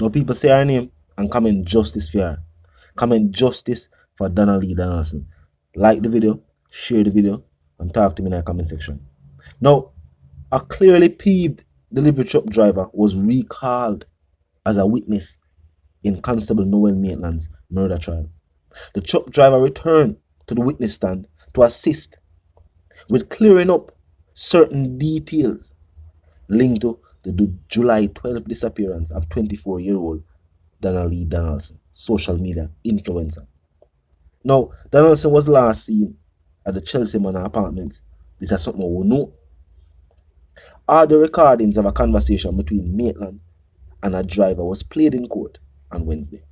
Now people say her name and comment justice for her. Comment justice for Donna Lee Donaldson. Like the video, share the video, and talk to me in the comment section. Now, a clearly peeved delivery truck driver was recalled as a witness in Constable Noel Maitland's murder trial. The truck driver returned to the witness stand to assist with clearing up certain details linked to the July 12th disappearance of 24-year-old Donna Lee Donaldson, social media influencer. Now, Donaldson was last seen at the Chelsea Manor Apartments. This is something we know. Audio recordings of a conversation between Maitland and a driver was played in court on Wednesday.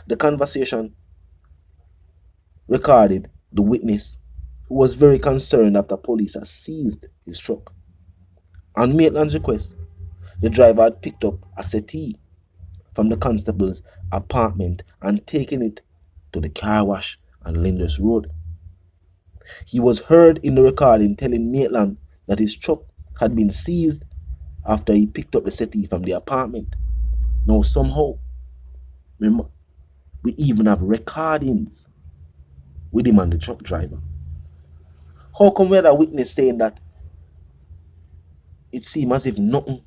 The conversation recorded the witness, who was very concerned after police had seized his truck. On Maitland's request, the driver had picked up a settee from the constable's apartment and taken it to the car wash on Linders Road. He was heard in the recording telling Maitland that his truck had been seized after he picked up the settee from the apartment. Now somehow, remember, we even have recordings with him and the truck driver. How come we had a witness saying that it seemed as if nothing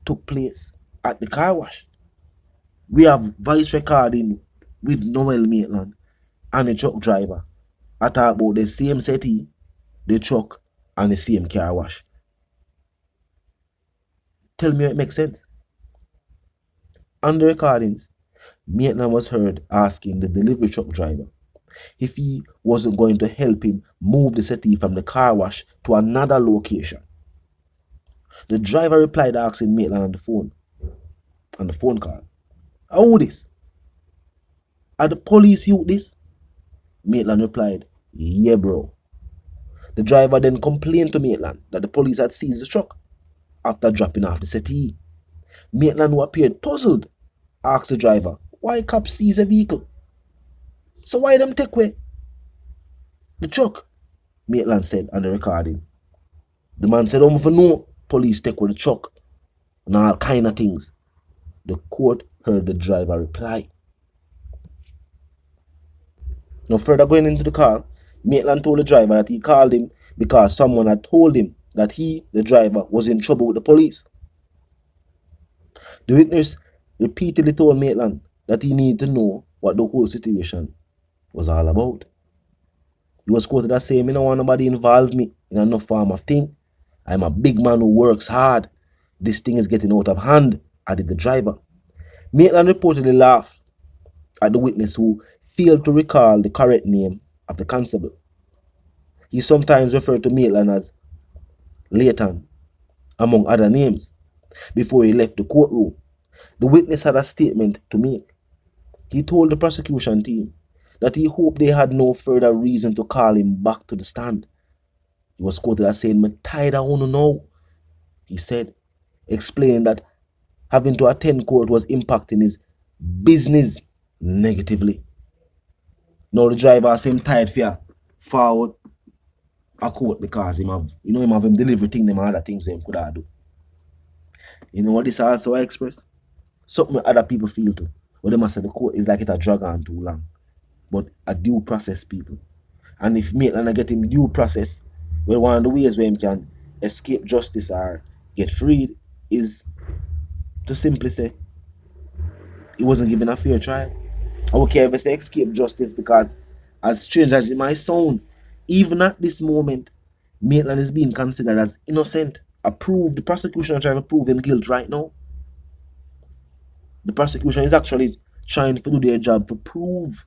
took place at the car wash? We have voice recording with Noel Maitland and the truck driver. I talk about the same settee, the truck, and the same car wash. Tell me it makes sense. On the recordings, Maitland was heard asking the delivery truck driver if he wasn't going to help him move the settee from the car wash to another location. The driver replied asking Maitland on the phone call, "How this? Are the police you this?" Maitland replied, "Yeah, bro." The driver then complained to Maitland that the police had seized the truck after dropping off the settee. Maitland, who appeared puzzled, asked the driver why cops seize a vehicle. So why them take away the truck? Maitland said on the recording. The man said, for no, police take away the truck and all kind of things. The court heard the driver reply. Now further going into the call, Maitland told the driver that he called him because someone had told him that he, the driver, was in trouble with the police. The witness repeatedly told Maitland that he needed to know what the whole situation was all about. He was quoted as saying, "I don't want nobody involve me in enough form of thing. I'm a big man who works hard. This thing is getting out of hand," added the driver. Maitland reportedly laughed at the witness, who failed to recall the correct name of the constable. He sometimes referred to Maitland as Leighton, among other names, before he left the courtroom. The witness had a statement to make. He told the prosecution team that he hoped they had no further reason to call him back to the stand. He was quoted as saying, "I'm tired of wanna know," he said, explaining that having to attend court was impacting his business negatively. Now the driver seemed tired for forward a court because him have him delivery thing, them other things them could have do. You know what this also express? Something other people feel too. But they must say the court is like it a drag on too long. But a due process people. And if Maitland get him due process, well, one of the ways where him can escape justice or get freed is to simply say he wasn't given a fair trial. I would care if I say escape justice, because as strange as it might sound, even at this moment, Maitland is being considered as innocent. The prosecution are trying to prove him guilt right now. The prosecution is actually trying to do their job to prove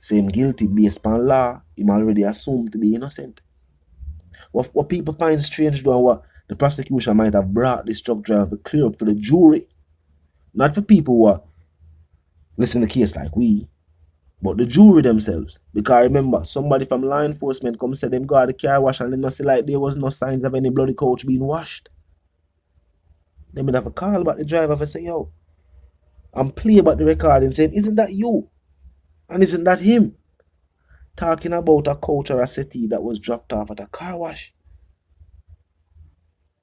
him guilty based on law. Him already assumed to be innocent. What people find strange though, what the prosecution might have brought this truck driver to clear up for the jury, not for people who are listening to the case like we, but the jury themselves. Because remember, somebody from law enforcement come say them got the car wash and they not see like there was no signs of any bloody couch being washed. They would have a call about the driver for say, "Yo," and play about the recording saying, "Isn't that you? And isn't that him?" Talking about a couch or a settee that was dropped off at a car wash.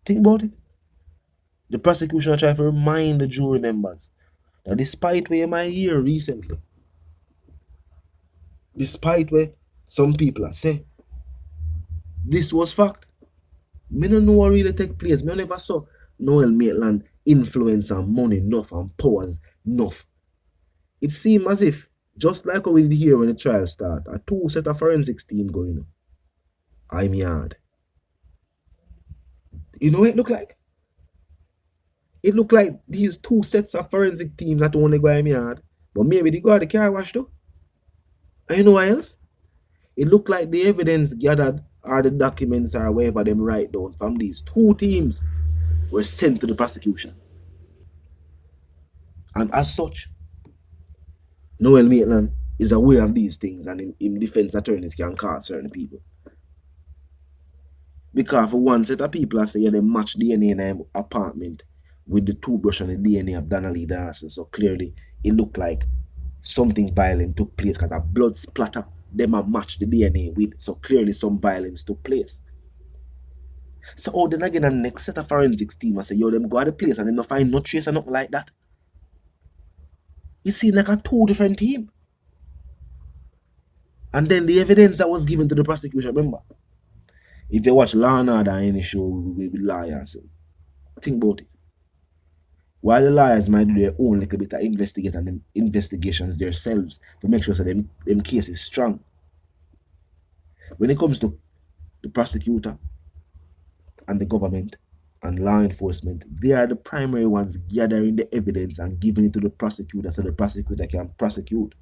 Think about it. The prosecution are trying to remind the jury members that despite what you might hear recently, despite what some people are say, this was fact. Me no know what really take place. Me never saw Noel Maitland influence and money enough and powers enough. It seemed as if, just like what we did here when the trial start, a two set of forensics team going on. I'm yard. You know what it look like? It look like these two sets of forensic teams that only go in yard. But maybe they go to the car wash though. And you know what else? It look like the evidence gathered or the documents or whatever them write down from these two teams were sent to the prosecution. And as such, Noel Maitland is aware of these things, and in defense attorneys can call certain people. Because for one set of people I say, yeah, they match DNA in their apartment with the toothbrush and the DNA of Donna Dawson. So clearly it looked like something violent took place because a blood splatter them have matched the DNA with. So clearly some violence took place. So then again, the next set of forensics team I say, yo, them go to the place and then they find no trace or nothing like that. It seemed like a two different team. And then the evidence that was given to the prosecution, remember? If you watch Law and Order any show with lawyers, think about it. While the lawyers might do their own little bit of investigations themselves to make sure that them case is strong. When it comes to the prosecutor and the government and law enforcement, they are the primary ones gathering the evidence and giving it to the prosecutor so the prosecutor can prosecute.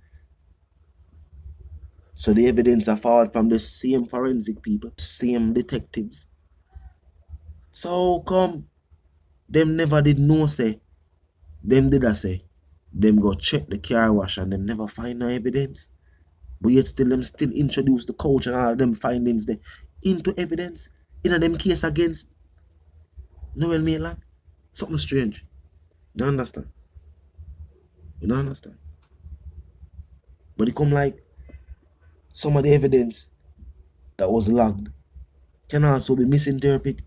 So the evidence are forward from the same forensic people, same detectives. So come, them never did no say. Them did I say, them go check the car wash and them never find no evidence. But yet still them still introduce the coach and all them findings there into evidence in them case against Noel Maitland. Something strange. You understand? You don't understand? But it come like some of the evidence that was logged can also be misinterpreted,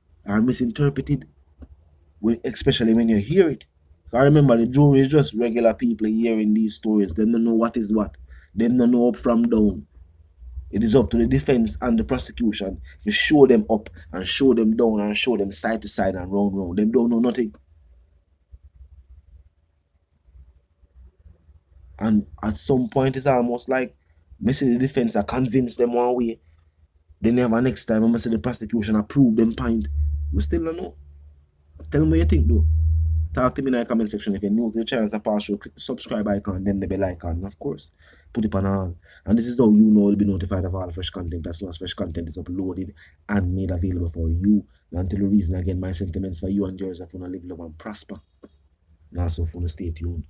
especially when you hear it. I remember the jury is just regular people hearing these stories. They don't know what is what. They don't know up from down. It is up to the defense and the prosecution to show them up and show them down and show them side to side and round. Them don't know nothing. And at some point it's almost like the defense are convinced them one way. Then never next time I see the prosecution approve them point. We still don't know. Tell me what you think though. Talk to me in the comment section. If you're new to the channel, click the subscribe icon, then the bell icon, and of course, put it on all. And this is how you know you'll be notified of all fresh content as soon as fresh content is uploaded and made available for you. And until the reason again, my sentiments for you and yours are for to live, love, and prosper. And also for to stay tuned.